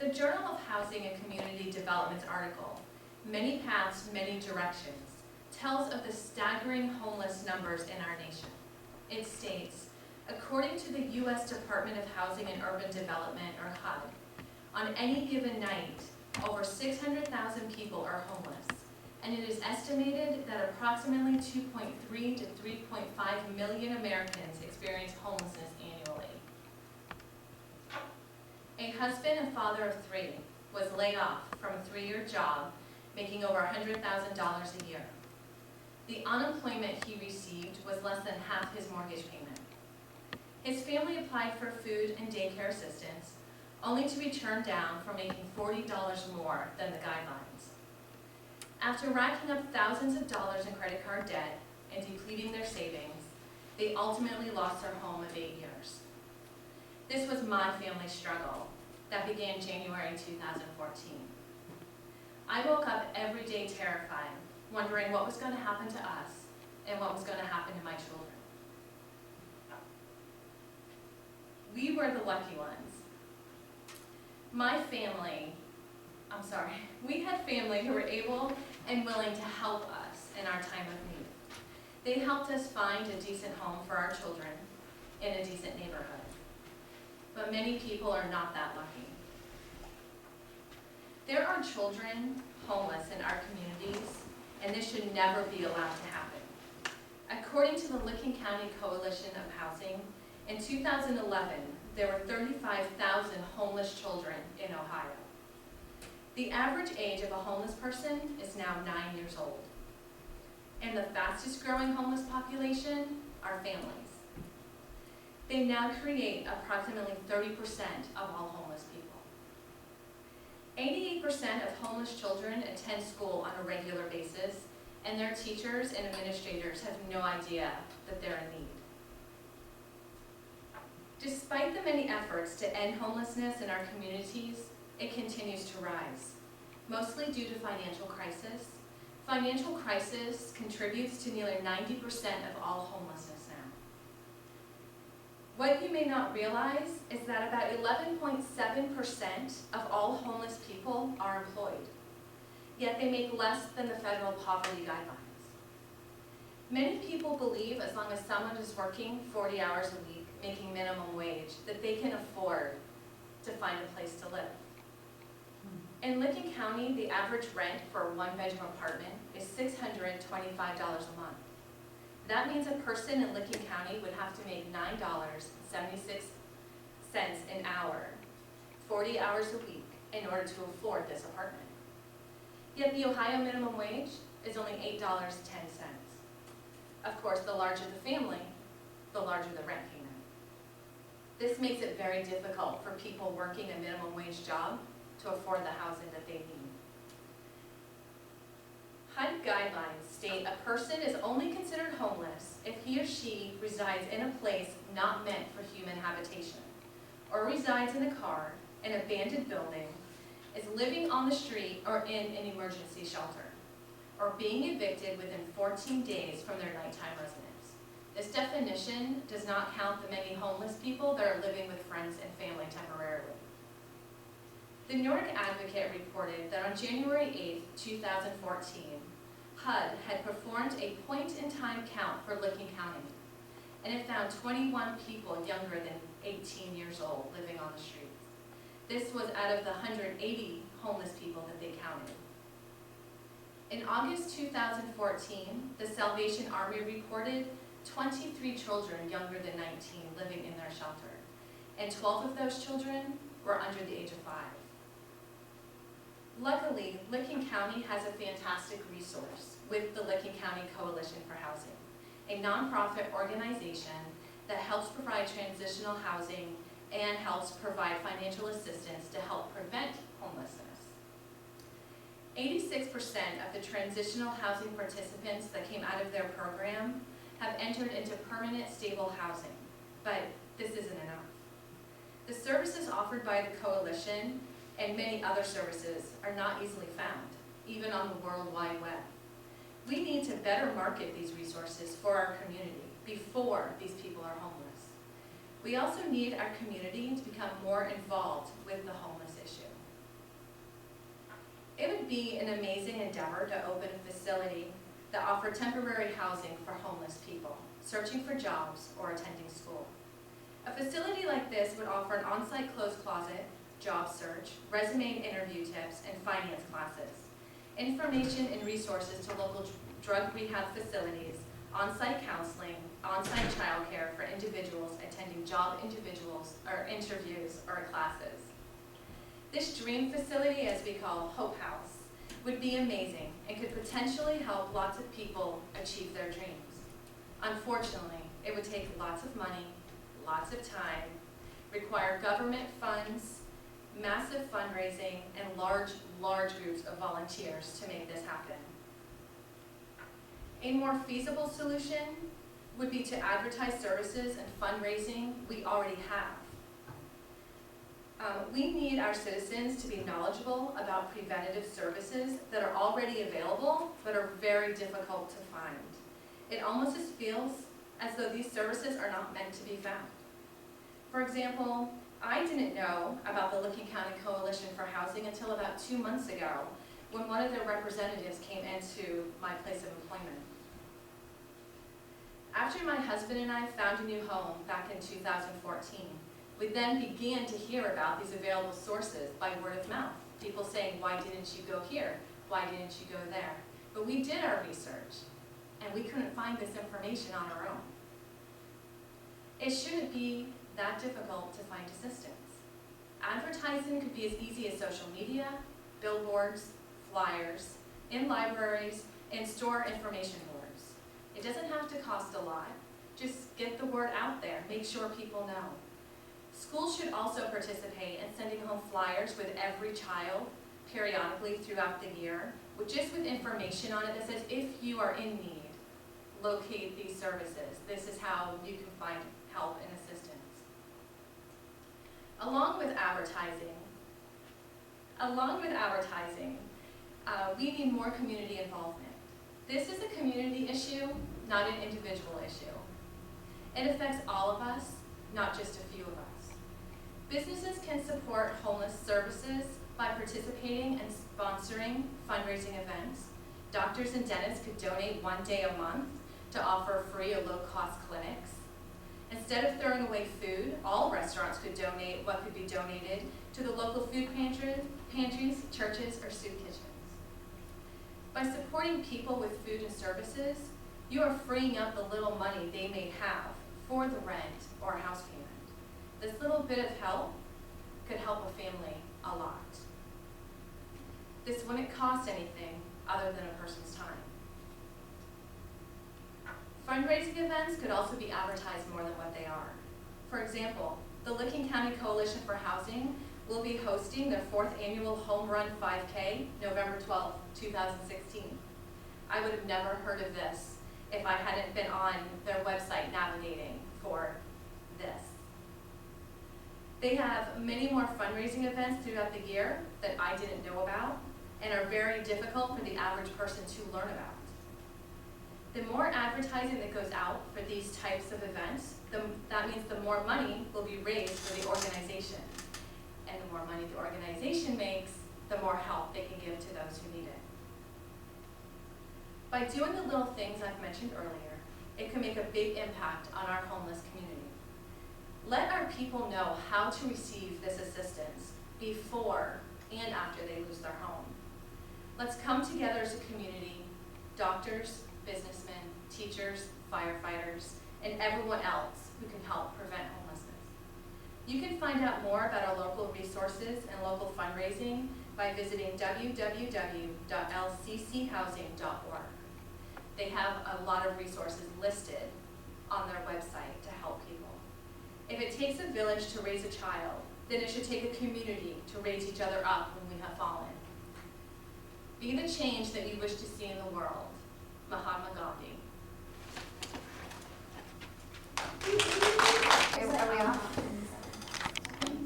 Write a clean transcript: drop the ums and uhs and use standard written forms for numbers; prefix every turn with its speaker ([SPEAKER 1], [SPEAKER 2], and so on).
[SPEAKER 1] The Journal of Housing and Community Development's article, Many Paths, Many Directions, tells of the staggering homeless numbers in our nation. It states, according to the U.S. Department of Housing and Urban Development, or HUD, on any given night, over 600,000 people are homeless, and it is estimated that approximately 2.3 to 3.5 million Americans experience homelessness annually. A husband and father of 3 was laid off from a 3-year job, making over $100,000 a year. The unemployment he received was less than half his mortgage payment. His family applied for food and daycare assistance, only to be turned down for making $40 more than the guidelines. After racking up thousands of dollars in credit card debt and depleting their savings, they ultimately lost their home of 8 years. This was my family's struggle that began January 2014. I woke up every day terrified, wondering what was going to happen to us and what was going to happen to my children. We were the lucky ones. We had family who were able and willing to help us in our time of need. They helped us find a decent home for our children in a decent neighborhood. But many people are not that lucky. There are children homeless in our communities, and this should never be allowed to happen. According to the Licking County Coalition of Housing, in 2011, there were 35,000 homeless children in Ohio. The average age of a homeless person is now 9 years old. And the fastest growing homeless population are families. They now create approximately 30% of all homeless people. 88% of homeless children attend school on a regular basis, and their teachers and administrators have no idea that they're in need. Despite the many efforts to end homelessness in our communities, it continues to rise, mostly due to financial crisis. Financial crisis contributes to nearly 90% of all homelessness now. What you may not realize is that about 11.7% of all homeless people are employed, yet they make less than the federal poverty guidelines. Many people believe as long as someone is working 40 hours a week, making minimum wage, that they can afford to find a place to live. In Licking County, the average rent for a 1-bedroom apartment is $625 a month. That means a person in Licking County would have to make $9.76 an hour, 40 hours a week, in order to afford this apartment. Yet the Ohio minimum wage is only $8.10. Of course, the larger the family, the larger the rent payment. This makes it very difficult for people working a minimum wage job to afford the housing that they need. HUD guidelines state a person is only considered homeless if he or she resides in a place not meant for human habitation, or resides in a car, an abandoned building, is living on the street or in an emergency shelter, or being evicted within 14 days from their nighttime residence. This definition does not count the many homeless people that are living with friends and family temporarily. The New York Advocate reported that on January 8, 2014, HUD had performed a point-in-time count for Licking County, and it found 21 people younger than 18 years old living on the streets. This was out of the 180 homeless people that they counted. In August 2014, the Salvation Army reported 23 children younger than 19 living in their shelter, and 12 of those children were under the age of 5. Luckily, Licking County has a fantastic resource with the Licking County Coalition for Housing, a nonprofit organization that helps provide transitional housing and helps provide financial assistance to help prevent homelessness. 86% of the transitional housing participants that came out of their program have entered into permanent stable housing, but this isn't enough. The services offered by the coalition and many other services are not easily found, even on the World Wide Web. We need to better market these resources for our community before these people are homeless. We also need our community to become more involved with the homeless issue. It would be an amazing endeavor to open a facility that offered temporary housing for homeless people searching for jobs or attending school. A facility like this would offer an on-site clothes closet, job search, resume and interview tips, and finance classes, information and resources to local drug rehab facilities, on-site counseling, on-site childcare for individuals attending job interviews or classes. This dream facility, as we call Hope House, would be amazing and could potentially help lots of people achieve their dreams. Unfortunately, it would take lots of money, lots of time, require government funds, massive fundraising, and large groups of volunteers to make this happen. A more feasible solution would be to advertise services and fundraising we already have. We need our citizens to be knowledgeable about preventative services that are already available but are very difficult to find. It almost feels as though these services are not meant to be found. For example, I didn't know about the Licking County Coalition for Housing until about 2 months ago when one of their representatives came into my place of employment. After my husband and I found a new home back in 2014, we then began to hear about these available sources by word of mouth. People saying, why didn't you go here? Why didn't you go there? But we did our research, and we couldn't find this information on our own. It shouldn't be that difficult to find assistance. Advertising could be as easy as social media, billboards, flyers, in libraries, and store information boards. It doesn't have to cost a lot. Just get the word out there, make sure people know. Schools should also participate in sending home flyers with every child periodically throughout the year, just with information on it that says, if you are in need, locate these services. This is how you can find help and assistance. Along with advertising, we need more community involvement. This is a community issue, not an individual issue. It affects all of us, not just a few of us. Businesses can support homeless services by participating and sponsoring fundraising events. Doctors and dentists could donate 1 day a month to offer free or low-cost clinics. Instead of throwing away food, all restaurants could donate what could be donated to the local food pantries, churches, or soup kitchens. By supporting people with food and services, you are freeing up the little money they may have for the rent or house payment. This little bit of help could help a family a lot. This wouldn't cost anything other than a person's time. Fundraising events could also be advertised more than what they are. For example, the Licking County Coalition for Housing will be hosting their 4th annual Home Run 5K, November 12, 2016. I would have never heard of this if I hadn't been on their website navigating for this. They have many more fundraising events throughout the year that I didn't know about and are very difficult for the average person to learn about. The more advertising that goes out for these types of events, that means the more money will be raised for the organization. And the more money the organization makes, the more help they can give to those who need it. By doing the little things I've mentioned earlier, it can make a big impact on our homeless community. Let our people know how to receive this assistance before and after they lose their home. Let's come together as a community, doctors, businessmen, teachers, firefighters, and everyone else who can help prevent homelessness. You can find out more about our local resources and local fundraising by visiting www.lcchousing.org. They have a lot of resources listed on their website to help people. If it takes a village to raise a child, then it should take a community to raise each other up when we have fallen. Be the change that you wish to see in the world. Mahatma Gandhi.
[SPEAKER 2] Are we on?